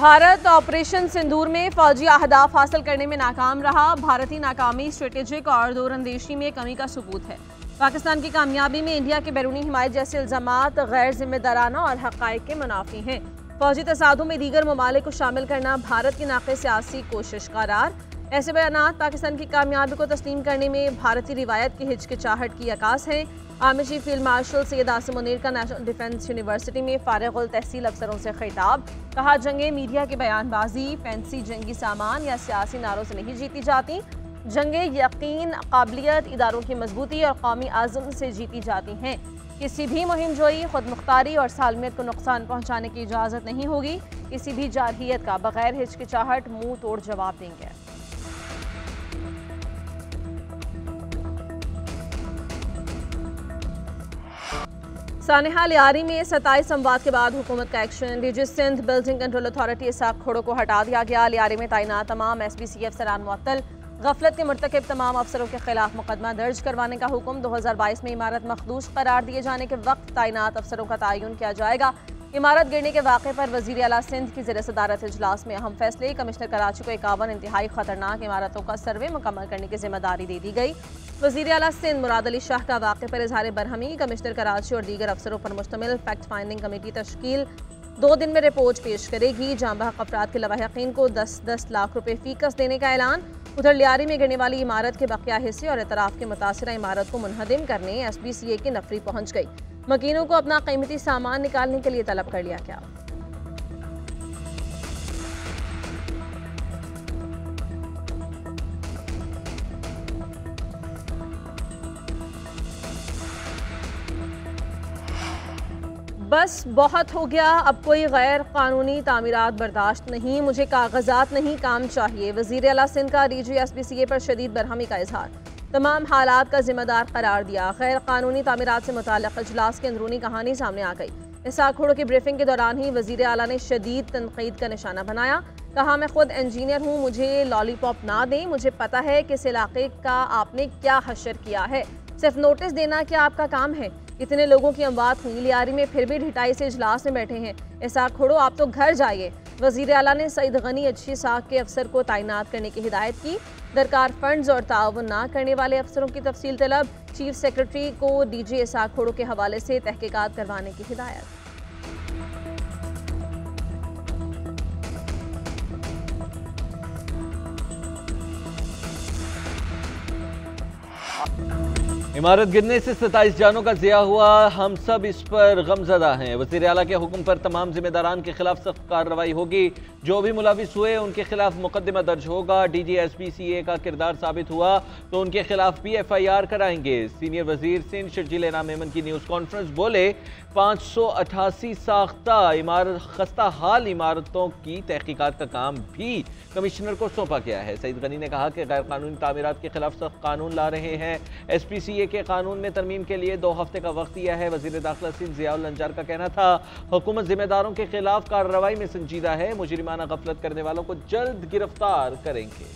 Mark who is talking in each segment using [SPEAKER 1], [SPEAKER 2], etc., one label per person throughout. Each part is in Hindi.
[SPEAKER 1] भारत ऑपरेशन सिंदूर में फौजी अहदाफ हासिल करने में नाकाम रहा। भारतीय नाकामी स्ट्रेटेजिक और दूरंदेशी में कमी का सबूत है। पाकिस्तान की कामयाबी में इंडिया के बैरूनी हिमायत जैसे इल्जामात गैर जिम्मेदाराना और हक़ाइक़ के मुनाफी हैं। फौजी तसादुम में दीगर ममालिक को शामिल करना भारत की नाक़िस सियासी कोशिश करार। ऐसे बयानात पाकिस्तान की कामयाबी को तस्लीम करने में भारतीय रिवायत की हिचकिचाहट की अक्कास है। Army chief field marshal Syed Asim Munir का नेशनल डिफेंस यूनिवर्सिटी में फारिगुल तहसील अफसरों से खिताब। कहा, जंगें मीडिया की बयानबाजी, फैंसी जंगी सामान या सियासी नारों से नहीं जीती जाती। जंगें यकीन, काबिलियत, इदारों की मजबूती और कौमी आज़म से जीती जाती हैं। किसी भी मुहिम जोई, खुद मुख्तारी और सालमियत को नुकसान पहुँचाने की इजाज़त नहीं होगी। किसी भी जारहियत का बगैर हिचकिचाहट मुँह तोड़ जवाब देंगे। सानेहा लियारी में 27 संवाद के बाद हुकूमत का action. DG Sindh building control authority Ishaq Khodo को हटा दिया गया। लियारी में तैनात तमाम SBC अफसरान मुअत्तल। गफलत के मुर्तकिब तमाम अफसरों के खिलाफ मुकदमा दर्ज करवाने का हुक्म। 2022 में इमारत मखदूश करार दिए जाने के वक्त तैनात अफसरों का तयन किया जाएगा। इमारत गिरने के वाक़े पर वज़ीर आला सिंध की ज़ेर सदारत इजलास में अहम फैसले। कमिश्नर कराची को 51 इंतहाई खतरनाक इमारतों का सर्वे मुकम्मल करने की जिम्मेदारी दे दी गई। वज़ीर आला सिंध मुराद अली शाह का वाक़े पर इजहार बरहमी। कमिश्नर कराची और दीगर अफसरों पर मुश्तमिल फैक्ट फाइंडिंग कमेटी तश्कील 2 दिन में रिपोर्ट पेश करेगी। जाँ बहक अफराद के लवाहिकीन को 10-10 लाख रुपये फ़ीकस देने का ऐलान। उधर लियारी में गिरने वाली इमारत के बकिया हिस्से और एतराफ़ के मुतासिरा इमारत को मुनहदिम करने SBCA की नफरी पहुँच गई। मकीनों को अपना कीमती सामान निकालने के लिए तलब कर लिया गया। बस बहुत हो गया, अब कोई गैर कानूनी तामीरात बर्दाश्त नहीं, मुझे कागजात नहीं काम चाहिए। वज़ीर आला सिंध का DG SBCA पर शदीद बरहमी का इजहार। तमाम हालात का जिम्मेदार करार दिया। गैर कानूनी तामीरात से मुताल्लिक़ इजलास की अंदरूनी कहानी सामने आ गई। इसाक खोड़ो की ब्रीफिंग के दौरान ही वज़ीर आला ने शदीद तनकीद का निशाना बनाया। कहा, मैं खुद इंजीनियर हूँ, मुझे लॉलीपॉप ना दें। मुझे पता है कि इस इलाके का आपने क्या हशर किया है। सिर्फ नोटिस देना क्या आपका काम है? इतने लोगों की अमवात हुई लियारी में, फिर भी ढिठाई से इजलास में बैठे हैं। इसाक खोड़ो, आप तो घर जाइए। वज़ीर आला ने सईद गनी अच्छी साख के अफसर को तैनात करने की हिदायत की। दरकार फंड्स और ताउन ना करने वाले अफसरों की तफसील तलब। चीफ सेक्रेटरी को DG इसाक खोड़ो के हवाले से तहकीकात करवाने की हिदायत।
[SPEAKER 2] इमारत गिरने से 27 जानों का ज़िया हुआ, हम सब इस पर गमज़दा हैं। वज़ीर आला के हुक्म पर तमाम जिम्मेदारान के खिलाफ सख्त कार्रवाई होगी। जो भी मुलविस हुए उनके खिलाफ मुकदमा दर्ज होगा। DG SBCA का किरदार साबित हुआ तो उनके खिलाफ भी FIR कराएंगे। सीनियर वजीर सिंध शर्जील इनाम मेमन की न्यूज़ कॉन्फ्रेंस बोले, 588 साख्ता खस्ता हाल इमारतों की तहकीकात का काम भी कमिश्नर को सौंपा गया है। सईद गनी ने कहा कि गैर कानूनी तामीरात के खिलाफ सख्त कानून ला रहे हैं। SPCA के कानून में तरमीम के लिए 2 हफ्ते का वक्त दिया है। वजीर दाखिला सिंध ज़ियाउल अंजार का कहना था, हुकूमत जिम्मेदारों के खिलाफ कार्रवाई में संजीदा है। मुजरिमाना गफलत करने वालों को जल्द गिरफ्तार करेंगे।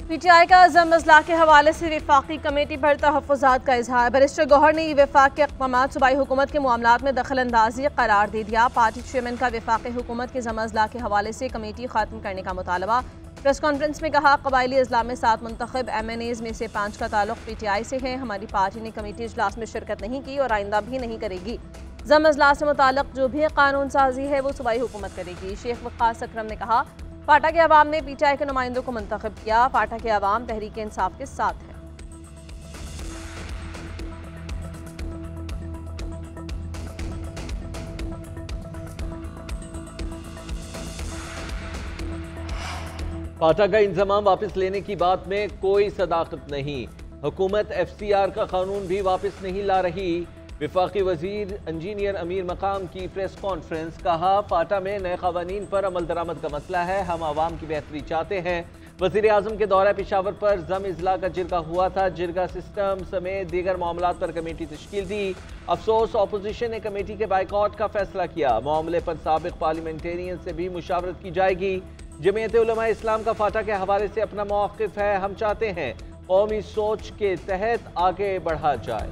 [SPEAKER 1] PTI का अज़म मसला के हवाले से वफाकी कमेटी पर तहफ़्फ़ुज़ात का इजहार। बैरिस्टर गौहर ने वफाक के इक़दामात सूबाई हुकूमत के मामलात में दखल अंदाजी करार दे दिया। पार्टी चेयरमैन का वफाकी हुकूमत के अज़म मसला के हवाले से कमेटी ख़त्म करने का मुतालबा। प्रेस कॉन्फ्रेंस में कहा, कबायली अजला में 7 मुंतखब MNAs में से 5 का ताल्लुक़ PTI से है। हमारी पार्टी ने कमेटी इजलास में शिरकत नहीं की और आइंदा भी नहीं करेगी। अज़म मसला से मुताल्लिक़ जो भी कानून साजी है वो सूबाई हुकूमत करेगी। शेख वक़ास अकरम ने कहा, फाटा के अवाम ने PTI के नुमाइंदों को मुंतखब किया। फाटा के अवाम तहरीक इंसाफ के साथ है।
[SPEAKER 2] फाटा का इंतजाम वापस लेने की बात में कोई सदाकत नहीं। हुकूमत FCR का कानून भी वापस नहीं ला रही। वफाकी वजीर इंजीनियर अमीर मकाम की प्रेस कॉन्फ्रेंस। कहा, फाटा में नए कवानीन पर अमल दरामद का मसला है, हम आवाम की बेहतरी चाहते हैं। वज़ीर आज़म के दौरे पेशावर पर जम इजला का जिरगा हुआ था। जिरगा सिस्टम समेत दीगर मामलात पर कमेटी तश्कील दी। अफसोस अपोजिशन ने कमेटी के बाइकआउट का फैसला किया। मामले पर साबिक पार्लियामेंटेरियन से भी मुशावरत की जाएगी। जमीयत उलमा इस्लाम का फाटा के हवाले से अपना मौक़िफ़ है। हम चाहते हैं कौमी सोच के तहत आगे बढ़ा जाए।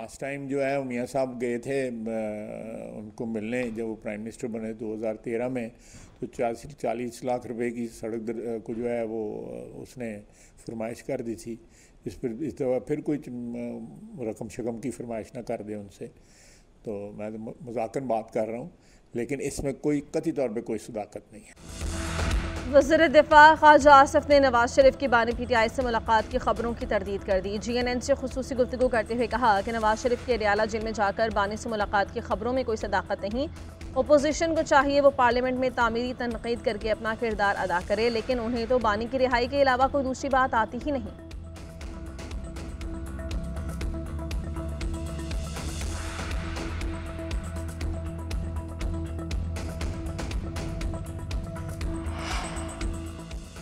[SPEAKER 3] लास्ट टाइम जो है मियाँ साहब गए थे उनको मिलने, जब वो प्राइम मिनिस्टर बने 2013 में, तो 40 लाख रुपए की सड़क को जो है वो उसने फरमाइश कर दी थी। इस दफ़ा फिर कोई रकम शकम की फरमाइश ना कर दे उनसे। तो मैं तो मजाकन बात कर रहा हूँ, लेकिन इसमें कोई कतई तौर पे कोई सदाकत नहीं है।
[SPEAKER 1] वज़ीर दिफा ख्वाजा आसिफ ने नवाज शरीफ की बानी PTI से मुलाकात की खबरों की तरदीद कर दी। GNN से खुसूसी गुफ्तगू करते हुए कहा कि नवाज शरीफ के अडयाला जेल में जाकर बानी से मुलाकात की खबरों में कोई सदाकत नहीं। अपोजिशन को चाहिए वो पार्लियामेंट में तामीरी तनकीद करके अपना किरदार अदा करे, लेकिन उन्हें तो बानी की रिहाई के अलावा कोई दूसरी बात आती ही नहीं।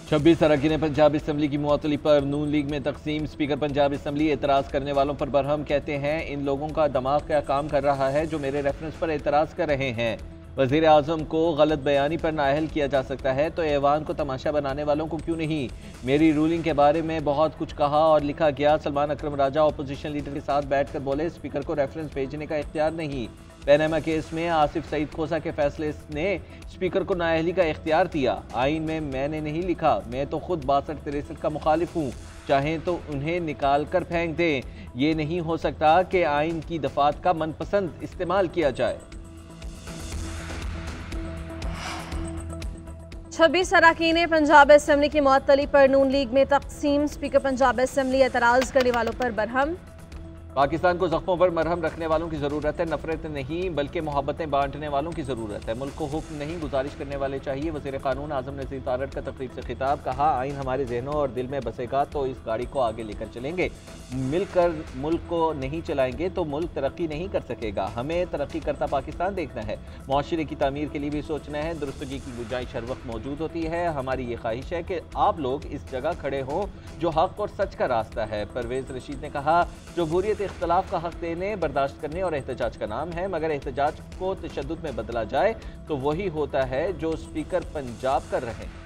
[SPEAKER 2] 26 अरकान पंजाब असम्बली की मुअत्तली पर नून लीग में तकसीम। स्पीकर पंजाब असम्बली एतराज़ करने वालों पर बरहम, कहते हैं इन लोगों का दिमाग क्या काम कर रहा है जो मेरे रेफरेंस पर एतराज़ कर रहे हैं। वज़ीर आज़म को गलत बयानी पर नाअहल किया जा सकता है तो ऐवान को तमाशा बनाने वालों को क्यों नहीं। मेरी रूलिंग के बारे में बहुत कुछ कहा और लिखा गया। सलमान अकरम राजा अपोजिशन लीडर के साथ बैठकर बोले स्पीकर को रेफरेंस भेजने का इख्तियार नहीं। पैनामा केस में आसिफ सईद खोसा के फैसले ने स्पीकर को नाअहली का इख्तियार दिया। आइन में मैंने नहीं लिखा, मैं तो खुद 62-63 का मुखालिफ हूँ, चाहें तो उन्हें निकाल कर फेंक दें। ये नहीं हो सकता कि आइन की दफात का मनपसंद इस्तेमाल किया जाए।
[SPEAKER 1] 26 अरकान पंजाब असम्बली की मुअत्तली पर नून लीग में तकसीम। स्पीकर पंजाब असम्बली एतराज़ करने वालों पर बरहम।
[SPEAKER 2] पाकिस्तान को ज़ख्मों पर मरहम रखने वालों की ज़रूरत है, नफरत नहीं बल्कि मोहब्बतें बांटने वालों की ज़रूरत है। मुल्क को हुक्म नहीं गुजारिश करने वाले चाहिए। वज़ीर क़ानून आज़म नज़ीर तारड़ का तकरीब से खिताब, कहा आइन हमारे जहनों और दिल में बसेगा तो इस गाड़ी को आगे लेकर चलेंगे। मिलकर मुल्क को नहीं चलाएंगे तो मुल्क तरक्की नहीं कर सकेगा। हमें तरक्की करता पाकिस्तान देखना है, मुआशरे की तामीर के लिए भी सोचना है। दुरुस्तगी की गुंजाइश हर वक्त मौजूद होती है। हमारी ये ख्वाहिश है कि आप लोग इस जगह खड़े हों जो हक़ और सच का रास्ता है। परवेज़ रशीद ने कहा जमहूरियत इख्तलाफ का हक देने, बर्दाश्त करने और एहतजाज का नाम है, मगर एहतजाज को तशद्दुद में बदला जाए तो वही होता है जो स्पीकर पंजाब कर रहे हैं।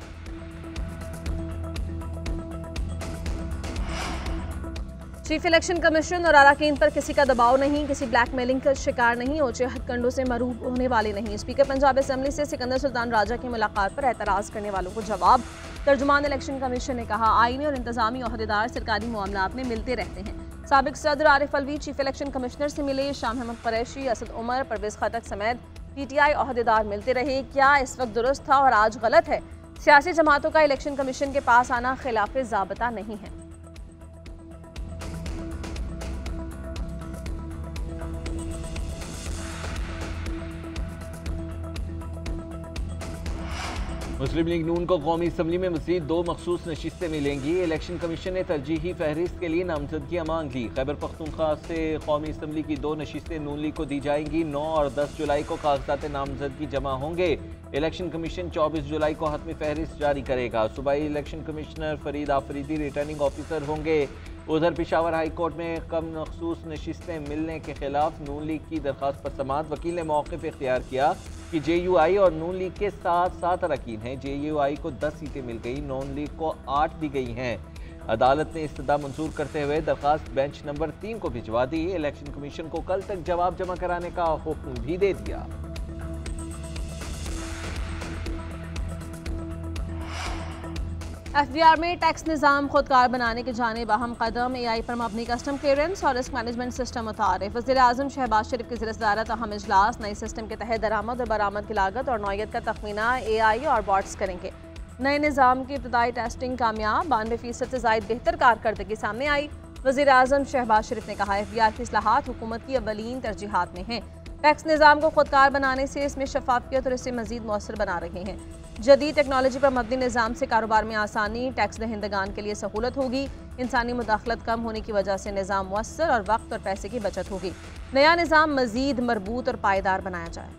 [SPEAKER 1] चीफ इलेक्शन कमीशन और अरकान पर किसी का दबाव नहीं, किसी ब्लैकमेलिंग का शिकार नहीं, ऊंचे हथकंडों से मरूब होने वाले नहीं। स्पीकर पंजाब असम्बली से सिकंदर सुल्तान राजा की मुलाकात पर एतराज़ करने वालों को जवाब। तर्जुमान इलेक्शन कमीशन ने कहा आईनी और इंतजामी ओहदेदार सरकारी मामलात में मिलते रहते हैं। साबिक सदर Arif Alvi chief election commissioner से मिले। शाह महमूद कुरैशी, असद उमर, परवेज़ खटक समेत PTI ओहदेदार मिलते रहे। क्या इस वक्त दुरुस्त था और आज गलत है? सियासी जमातों का इलेक्शन कमीशन के पास आना खिलाफ ज़ाबता नहीं है।
[SPEAKER 2] मुस्लिम लीग नून को कौमी असम्बली में मज़ीद 2 मखसूस नशिस्तें मिलेंगी। इलेक्शन कमीशन ने तरजीही फहरिस्त के लिए नामजदगियाँ मांग ली। खैबर पख्तूनख्वा से कौमी असम्बली की 2 नशिस्तें नून लीग को दी जाएंगी। 9 और 10 जुलाई को कागजात नामजदगी जमा होंगे। इलेक्शन कमीशन 24 जुलाई को हतमी फहरिस्त जारी करेगा। सूबाई election commissioner Farid Afridi returning officer होंगे। उधर पेशावर हाई कोर्ट में कम मखसूस नशिस्तें मिलने के खिलाफ नून लीग की दरख्वास्त पर समाअत। वकील ने मौक़िफ़ इख्तियार किया कि JUI और नून लीग के 7 अरकान हैं। JUI को 10 सीटें मिल गई, नून लीग को 8 दी गई हैं। अदालत ने इस्तदा मंजूर करते हुए दरख्वास्त बेंच नंबर 3 को भिजवा दी। इलेक्शन कमीशन को कल तक जवाब जमा कराने का हुक्म भी दे दिया।
[SPEAKER 1] FBR में टैक्स निज़ाम खुदकार बनाने की जानिब अहम कदम। AI पर मबनी कस्टम क्लियरेंस और रिस्क मैनेजमेंट सिस्टम मुतारिफ। वज़ीर आज़म शहबाज शरीफ की ज़िर सदारत अहम इजलास। नए सिस्टम के तहत दरामद और बरामद की लागत और नौयत का तखमीना AI और बॉट्स करेंगे। नए निज़ाम की इब्तदाई टेस्टिंग कामयाब, 92% से ज़ायद बेहतर कारकर्दगी सामने आई। वज़ीर आज़म शहबाज शरीफ ने कहा FBR की इस्लाहात हुकूमत की अव्वलीन तरजीहात में हैं। टैक्स निज़ाम को खुदकार बनाने से इसमें शफाफियत और इसे मज़ीद मौसर बना रहे हैं। जदीद टेक्नोलॉजी पर मबनी निज़ाम से कारोबार में आसानी, टैक्स दहिंदगान के लिए सहूलत होगी। इंसानी मुदाखलत कम होने की वजह से निज़ाम मुअस्सर और वक्त और पैसे की बचत होगी। नया निज़ाम मज़ीद मरबूत और पायदार बनाया जाए।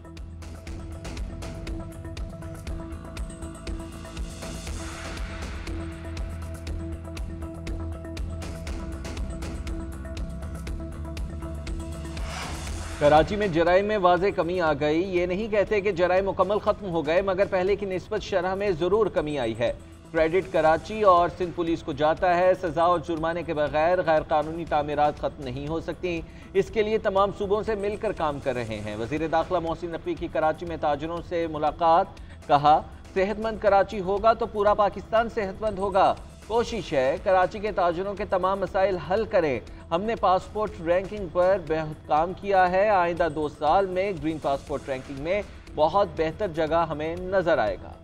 [SPEAKER 2] कराची में जराइम में वाज़े कमी आ गई। ये नहीं कहते कि जराइम मुकम्मल ख़त्म हो गए, मगर पहले की निस्बत शरह में ज़रूर कमी आई है। क्रेडिट कराची और सिंध पुलिस को जाता है। सजा और जुर्माने के बगैर गैर कानूनी तामीरात खत्म नहीं हो सकती, इसके लिए तमाम सूबों से मिलकर काम कर रहे हैं। वज़ीर दाखिला मोहसिन नकवी की कराची में ताजिरों से मुलाकात, कहा सेहतमंद कराची होगा तो पूरा पाकिस्तान सेहतमंद होगा। कोशिश है कराची के ताजिरों के तमाम मसाइल हल करें। हमने पासपोर्ट रैंकिंग पर बहुत काम किया है, आइंदा 2 साल में ग्रीन पासपोर्ट रैंकिंग में बहुत बेहतर जगह हमें नजर आएगा।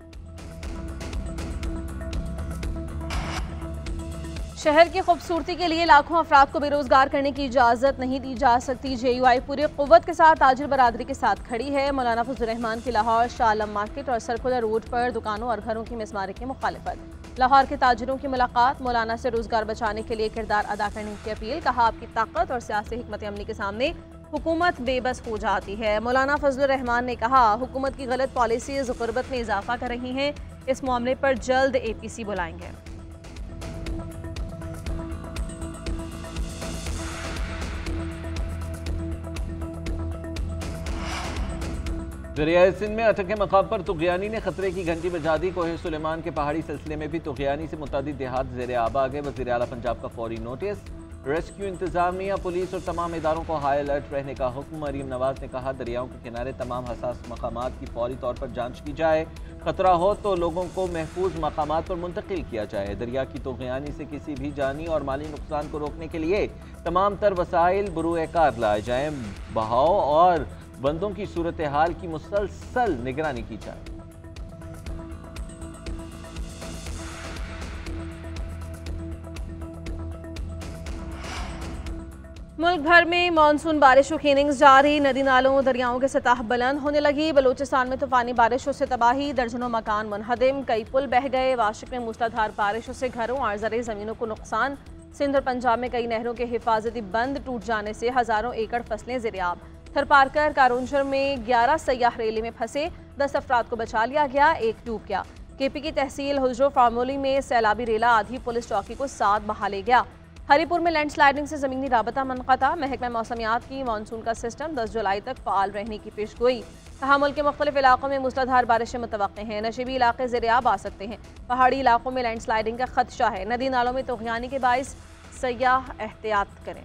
[SPEAKER 1] शहर की खूबसूरती के लिए लाखों अफराद को बेरोजगार करने की इजाज़त नहीं दी जा सकती। JUI पूरी कुव्वत के साथ ताजिर बरादरी के साथ खड़ी है। मौलाना फजल रहमान की लाहौर शाह आलम मार्केट और सर्कुलर रोड पर दुकानों और घरों की मिसमारी की मुखालिफत। लाहौर के ताजिरों की मुलाकात, मौलाना से रोजगार बचाने के लिए किरदार अदा करने की अपील। कहा आपकी ताकत और सियासी हिकमत अमली के सामने हुकूमत बेबस हो जाती है। मौलाना फजल रहमान ने कहा हुकूमत की गलत पॉलिसीज गुर्बत में इजाफा कर रही हैं, इस मामले पर जल्द APC बुलाएंगे।
[SPEAKER 2] दरियाए सिंध में अटके मकाम पर तुगयानी ने खतरे की घंटी बजा दी। कोहे सुलेमान के पहाड़ी सिलसिले में भी तुगयानी से मुतादिद देहात ज़ेरे आब आ गए। वज़ीर आला पंजाब का फौरी नोटिस, रेस्क्यू इंतजामिया, पुलिस और तमाम इदारों को हाई अलर्ट रहने का हुक्म। मरीम नवाज ने कहा दरियाओं के किनारे तमाम हसास मकामात की फौरी तौर पर जांच की जाए, खतरा हो तो लोगों को महफूज मकामात पर मुंतकिल किया जाए। दरिया की तुगयानी से किसी भी जानी और माली नुकसान को रोकने के लिए तमाम तर वसाइल बुरूए कार लाए जाएँ, बहाव और बंदों की सूरत हाल की मुसलसल निगरानी की जाए।
[SPEAKER 1] मुल्क भर में मानसून बारिशों की इनिंग्स जारी। नदी नालों दरियाओं की सतह बुलंद होने लगी। बलूचिस्तान में तूफानी बारिशों से तबाही, दर्जनों मकान मुनहदिम, कई पुल बह गए। वाशिक में मूसलाधार बारिशों से घरों और ज़रई ज़मीनों को नुकसान। सिंध और पंजाब में कई नहरों के हिफाजती बंद टूट जाने से हज़ारों एकड़ फसलें ज़ेरे-आब। थरपारकर कारुंजर में 11 सयाह रेले में फंसे, 10 अफराद को बचा लिया गया, एक डूब गया। KP की तहसील हुजरो फार्मोली में सैलाबी रेला आधी पुलिस चौकी को 7 बहा ले गया। हरीपुर में लैंडस्लाइडिंग से ज़मीनी राबता मुनक़ता। महकमा मौसमियात की मानसून का सिस्टम 10 जुलाई तक फ़ाल रहने की पेशगोई। कहा मुल्क के मुख्तलिफ इलाकों में मूसलाधार बारिशें मुतवक्के हैं, नशीबी इलाके ज़ेरे-आब आ सकते हैं। पहाड़ी इलाकों में लैंडस्लाइडिंग का खदशा है। नदी नालों में तुग़यानी के बाइस सयाह एहतियात करें।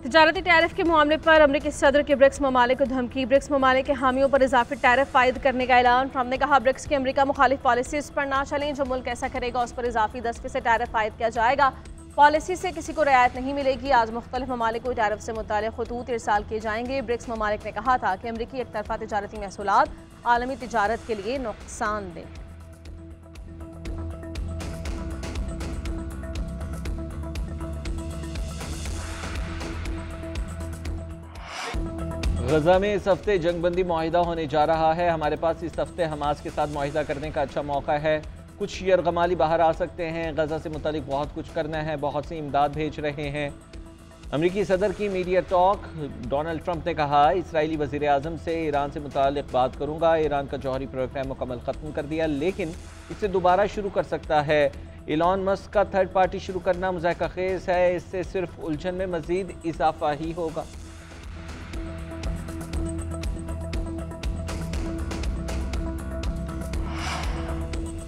[SPEAKER 1] तजारती टैरिफ के मामले पर अमरीकी सदर के ब्रिक्स ममालिक को धमकी। ब्रिक्स ममालिक के हामियों पर इजाफी टैरिफ आयद करने का ऐलान। ट्रम्प ने कहा ब्रिक्स की अमरीका मुखालिफ पॉलिसीज पर ना चलें, जो मुल्क ऐसा करेगा उस पर इजाफी 10% टैरिफ आयद किया जाएगा। पॉलिसी से किसी को रियायत नहीं मिलेगी। आज मुख्तलिफ ममालिक को टैरिफ से मुताल्लिक़ खतूत इरसाल किए जाएंगे। ब्रिक्स ममालिक ने कहा था कि अमरीकी एक तरफा तजारती महसूलात आलमी तजारत के लिए नुकसानदेह।
[SPEAKER 2] गजा में इस हफ्ते जंगबंदी मुआहिदा होने जा रहा है। हमारे पास इस हफ्ते हमास के साथ मुआहिदा करने का अच्छा मौका है। कुछ यरगमाली बाहर आ सकते हैं। गजा से मुतालिक बहुत कुछ करना है, बहुत सी इमदाद भेज रहे हैं। अमरीकी सदर की मीडिया टॉक। डोनाल्ड ट्रंप ने कहा इसराइली वज़ीर आज़म से ईरान से मुतालिक बात करूंगा। ईरान का जौहरी प्रोग्राम मुकम्मल ख़त्म कर दिया, लेकिन इसे दोबारा शुरू कर सकता है। इलॉन मस्क का थर्ड पार्टी शुरू करना मुज़ाहिका खेज़ है, इससे सिर्फ उलझन में मज़ीद इजाफा ही होगा।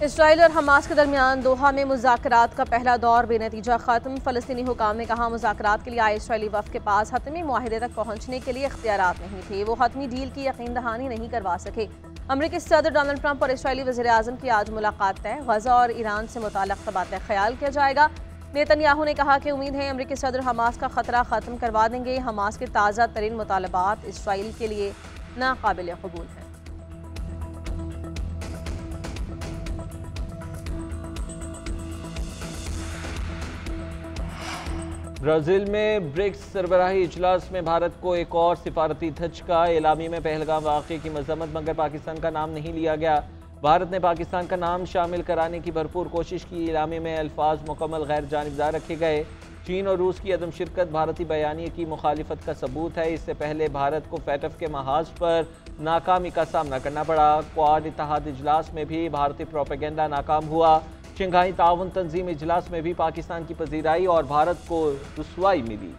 [SPEAKER 1] इसराइल और हमास के दरमियान दोहा में मुज़ाकरात का पहला दौर बेनतीजा ख़त्म। फ़लस्तीनी हुकाम ने कहा मुज़ाकरात के लिए आए इसराइली वफ़द के पास हतमी मुआहिदे तक पहुँचने के लिए इख्तियारात नहीं थे। वो हतमी डील की यकीन दहानी नहीं करवा सके। अमरीकी सदर डोनाल्ड ट्रंप और इसराइली वज़ीर आज़म की आज मुलाकात तय। गज़ा और ईरान से मुताल्लिक़ तबादला ख़याल किया जाएगा। नेतन्याहू ने कहा कि उम्मीद है अमरीकी सदर हमास का ख़तरा ख़त्म करवा देंगे। हमास के ताज़ा तरीन मुतालबात इसराइल के लिए नाकाबिल क़बूल हैं।
[SPEAKER 2] ब्राज़ील में ब्रिक्स सरबराही इजलास में भारत को एक और सिफारती धचका। एलामी में पहलगाम वाक़े की मजम्मत, मगर पाकिस्तान का नाम नहीं लिया गया। भारत ने पाकिस्तान का नाम शामिल कराने की भरपूर कोशिश की। एलामी में अल्फाज मुकम्मल गैर जानिबदार रखे गए। चीन और रूस की अदम शिरकत भारतीय बयानिए की मुखालिफत का सबूत है। इससे पहले भारत को फैटफ के महाज पर नाकामी का सामना करना पड़ा। क्वाड इत्तेहाद इजलास में भी भारतीय प्रोपेगेंडा नाकाम हुआ। शंघाई ताउन तंजीम इजलास में भी पाकिस्तान की पजीराई और भारत को रुसवाई मिली।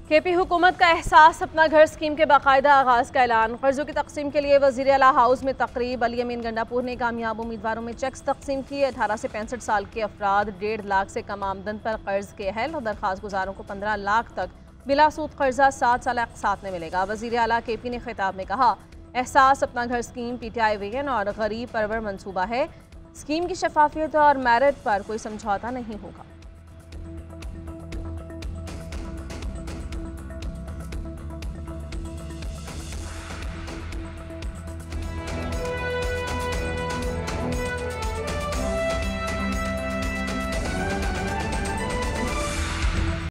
[SPEAKER 1] केपी हुकूमत का एहसास अपना घर स्कीम के बाकायदा आगाज का ऐलान। कर्जों की तकसीम के लिए वजीर आला हाउस में तकरीब। अली अमीन गंडापुर ने कामयाब उम्मीदवारों में चेक्स तकसीम किए। 18 से 65 साल के अफराद 1.5 लाख से कम आमदन पर कर्ज के अहल और दरख्वास्त गुजारों को 15 लाख तक बिला सूद कर्जा 7 साल अक़सात में मिलेगा। वजीर आला केपी ने खिताब में कहा, एहसास अपना घर स्कीम PTI विजन और गरीब परवर मंसूबा है। स्कीम की शफाफियत और मेरिट पर कोई समझौता नहीं होगा।